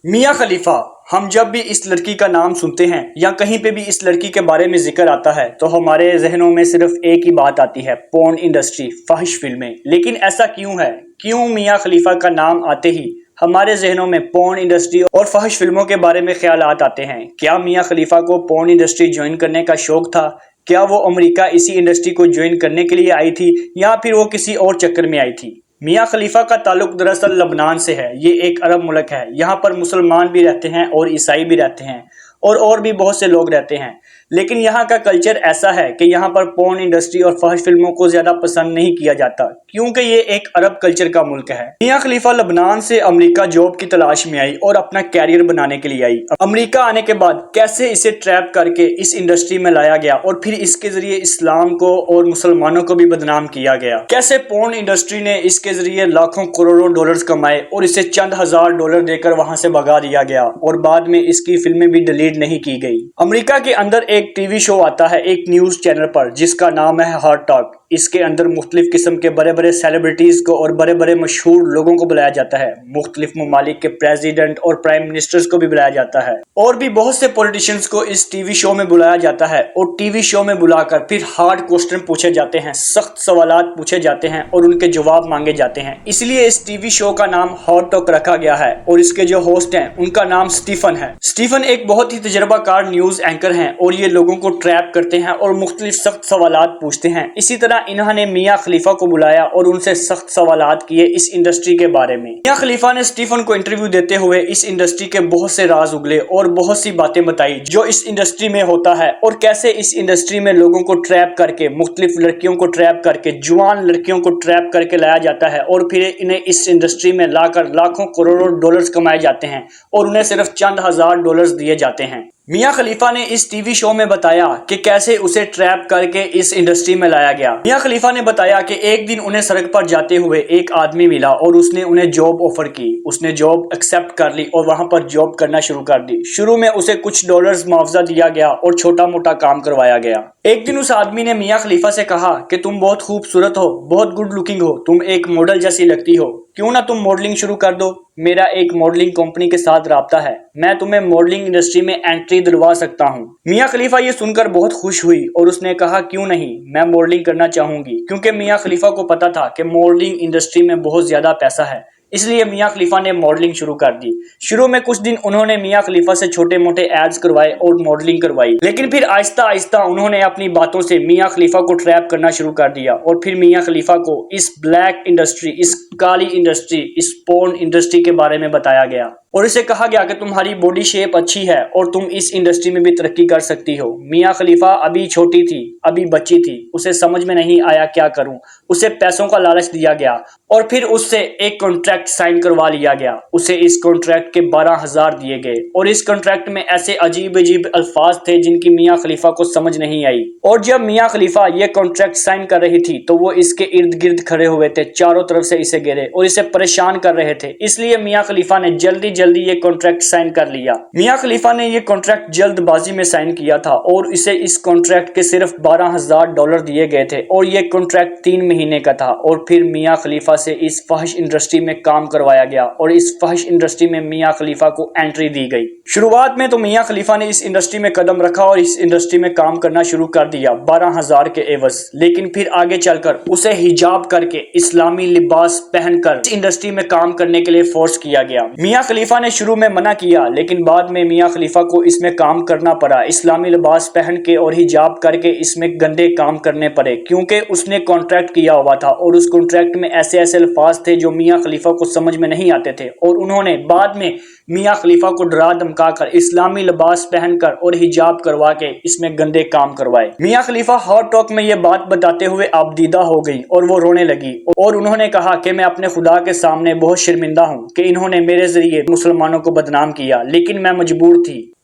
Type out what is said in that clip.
میاں خلیفہ، ہم جب بھی اس لڑکی کا نام سنتے ہیں یا کہیں پہ بھی اس لڑکی کے بارے میں ذکر آتا ہے تو ہمارے ذہنوں میں صرف ایک ہی بات آتی ہے، پورن انڈسٹری، فحش فلمیں۔ لیکن ایسا کیوں ہے؟ کیوں میاں خلیفہ کا نام آتے ہی ہمارے ذہنوں میں پورن انڈسٹری اور فحش فلموں کے بارے میں خیالات آتے ہیں؟ کیا میاں خلیفہ کو پورن انڈسٹری جوائن کرنے کا شوق تھا؟ کیا وہ امریکہ اسی انڈسٹری کو جوائن کرنے کے لیے آئی تھی یا پھر وہ کسی اور چکر میں آئی تھی؟ میاں خلیفہ کا تعلق دراصل لبنان سے ہے۔ یہ ایک عرب ملک ہے۔ یہاں پر مسلمان بھی رہتے ہیں اور عیسائی بھی رہتے ہیں اور بھی بہت سے لوگ رہتے ہیں، لیکن یہاں کا کلچر ایسا ہے کہ یہاں پر پورن انڈسٹری اور فحش فلموں کو زیادہ پسند نہیں کیا جاتا کیونکہ یہ ایک عرب کلچر کا ملک ہے۔ میاں خلیفہ لبنان سے امریکہ جاب کی تلاش میں آئی اور اپنا کیریئر بنانے کے لیے آئی۔ امریکہ آنے کے بعد کیسے اسے ٹریپ کر کے اس انڈسٹری میں لایا گیا اور پھر اس کے ذریعے اسلام کو اور مسلمانوں کو بھی بدنام کیا گیا۔ کیسے پورن انڈسٹری نے اس کے ذریعے لاکھوں کروڑوں ڈالرز کمائے اور اسے چند ہزار ڈالر دے کر وہاں سے بھگا دیا گیا اور بعد میں اس کی فلمیں بھی ڈیلیٹ نہیں کی گئی۔ امریکہ کے اندر ایک ٹی وی شو آتا ہے ایک نیوز چینل پر جس کا نام ہے ہارٹ ٹاک۔ اس کے اندر مختلف قسم کے بڑے بڑے سیلیبریٹیز کو اور بڑے بڑے مشہور لوگوں کو بلایا جاتا ہے۔ مختلف ممالک کے پریزیڈنٹ اور پرائم منسٹرز کو بھی بلایا جاتا ہے اور بھی بہت سے پولیٹیشنز کو اس ٹی وی شو میں بلایا جاتا ہے اور ٹی وی شو میں بلا کر پھر ہارڈ کوسچن پوچھے جاتے ہیں، سخت سوالات پوچھے جاتے ہیں اور ان کے جواب مانگے جاتے ہیں۔ اس لیے اس ٹی وی شو کا نام ہارٹ ٹاک رکھا گیا ہے اور اس کے جو ہوسٹ ہیں ان کا نام سٹیفن ہے۔ سٹیفن ایک بہت ہی تجربہ کار نیوز اینکر ہیں اور یہ لوگوں کو ٹریپ کرتے ہیں اور مختلف سخت سوالات پوچھتے ہیں۔ اسی طرح انہوں نے میاں خلیفہ کو بلایا اور ان سے سخت سوالات کیے اس انڈسٹری کے بارے میں۔ میاں خلیفہ نے سٹیفن کو انٹرویو دیتے ہوئے اس انڈسٹری کے بہت سے راز اگلے اور بہت سی باتیں بتائی جو اس انڈسٹری میں ہوتا ہے اور کیسے اس انڈسٹری میں لوگوں کو ٹریپ کر کے، مختلف لڑکیوں کو ٹریپ کر کے، جوان لڑکیوں کو ٹریپ کر کے لایا جاتا ہے اور پھر انہیں اس انڈسٹری میں لا کر لاکھوں کروڑوں ڈالرز کمائے جاتے ہیں اور انہیں صرف چند ہزار ڈالرز دیے جاتے ہیں۔ میاں خلیفہ نے اس ٹی وی شو میں بتایا کہ کیسے اسے ٹریپ کر کے اس انڈسٹری میں لایا گیا۔ میاں خلیفہ نے بتایا کہ ایک دن انہیں سڑک پر جاتے ہوئے ایک آدمی ملا اور اس نے انہیں جاب آفر کی۔ اس نے جاب ایکسپٹ کر لی اور وہاں پر جاب کرنا شروع کر دی۔ شروع میں اسے کچھ ڈالرز معاوضہ دیا گیا اور چھوٹا موٹا کام کروایا گیا۔ ایک دن اس آدمی نے میاں خلیفہ سے کہا کہ تم بہت خوبصورت ہو، بہت گڈ لکنگ ہو، تم ایک ماڈل جیسی لگتی ہو، کیوں نہ تم ماڈلنگ شروع کر دو؟ میرا ایک ماڈلنگ کمپنی کے ساتھ رابطہ ہے، میں تمہیں ماڈلنگ انڈسٹری میں انٹری دلوا سکتا ہوں۔ میاں خلیفہ یہ سن کر بہت خوش ہوئی اور اس نے کہا کیوں نہیں، میں ماڈلنگ کرنا چاہوں گی، کیونکہ میاں خلیفہ کو پتا تھا کہ ماڈلنگ انڈسٹری میں بہت زیادہ پیسہ ہے۔ اس لیے میاں خلیفہ نے ماڈلنگ شروع کر دی۔ شروع میں کچھ دن انہوں نے میاں خلیفہ سے چھوٹے موٹے ایڈز کروائے اور ماڈلنگ کروائی، لیکن پھر آہستہ آہستہ انہوں نے اپنی باتوں سے میاں خلیفہ کو ٹریپ کرنا شروع کر دیا اور پھر میاں خلیفہ کو اس بلیک انڈسٹری، اس کالی انڈسٹری، اس پورن انڈسٹری کے بارے میں بتایا گیا اور اسے کہا گیا کہ تمہاری باڈی شیپ اچھی ہے اور تم اس انڈسٹری میں بھی ترقی کر سکتی ہو۔ میاں خلیفہ ابھی چھوٹی تھی، ابھی بچی تھی، اسے سمجھ میں نہیں آیا کیا کروں۔ اسے پیسوں کا لالچ دیا گیا اور پھر اس سے ایک کانٹریکٹ سائن کروا لیا گیا۔ اسے اس کانٹریکٹ کے 12,000 دیے گئے اور اس کانٹریکٹ میں ایسے عجیب عجیب الفاظ تھے جن کی میاں خلیفہ کو سمجھ نہیں آئی، اور جب میاں خلیفہ یہ کانٹریکٹ سائن کر رہی تھی تو وہ اس کے ارد گرد کھڑے ہوئے تھے، چاروں طرف سے اسے گھیرے اور اسے پریشان کر رہے تھے۔ اس لیے میاں خلیفہ نے جلدی یہ کانٹریکٹ سائن کر لیا۔ میاں خلیفہ نے یہ کانٹریکٹ جلد بازی میں سائن کیا تھا اور اسے اس کانٹریکٹ کے صرف 12,000 ڈالر دیے گئے تھے اور یہ کانٹریکٹ 3 مہینے کا تھا اور پھر میاں خلیفہ سے اس فحش انڈسٹری میں کام کروایا گیا اور اس فحش انڈسٹری میں میاں خلیفہ کو انٹری دی گئی۔ شروعات میں تو میاں خلیفہ نے اس انڈسٹری میں قدم رکھا اور اس انڈسٹری میں کام کرنا شروع کر دیا 12,000 کے عوض، لیکن پھر آگے چل کر اسے حجاب کر کے، اسلامی لباس پہن کر اس انڈسٹری میں کام کرنے کے لیے فورس کیا گیا۔ میاں خلیفہ نے شروع میں منع کیا لیکن بعد میں میاں خلیفہ کو اس میں کام کرنا پڑا، اسلامی لباس پہن کے اور حجاب کر کے اس میں گندے کام کرنے پڑے کیونکہ اس نے کانٹریکٹ کیا ہوا تھا اور اس کانٹریکٹ میں ایسے الفاظ تھے جو میاں خلیفہ کو سمجھ میں نہیں آتے تھے اور انہوں نے بعد میں میاں خلیفہ کو ڈرا دھمکا کر اسلامی لباس پہن کر اور حجاب کروا کے اس میں گندے کام کروائے۔ میاں خلیفہ ہارٹ ٹاک میں یہ بات بتاتے ہوئے آبدیدہ ہو گئی اور وہ رونے لگی اور انہوں نے کہا کہ میں اپنے خدا کے سامنے بہت شرمندہ ہوں کہ انہوں نے میرے ذریعے مسلمانوں کو بدنام کیا، لیکن میں مجبور تھی۔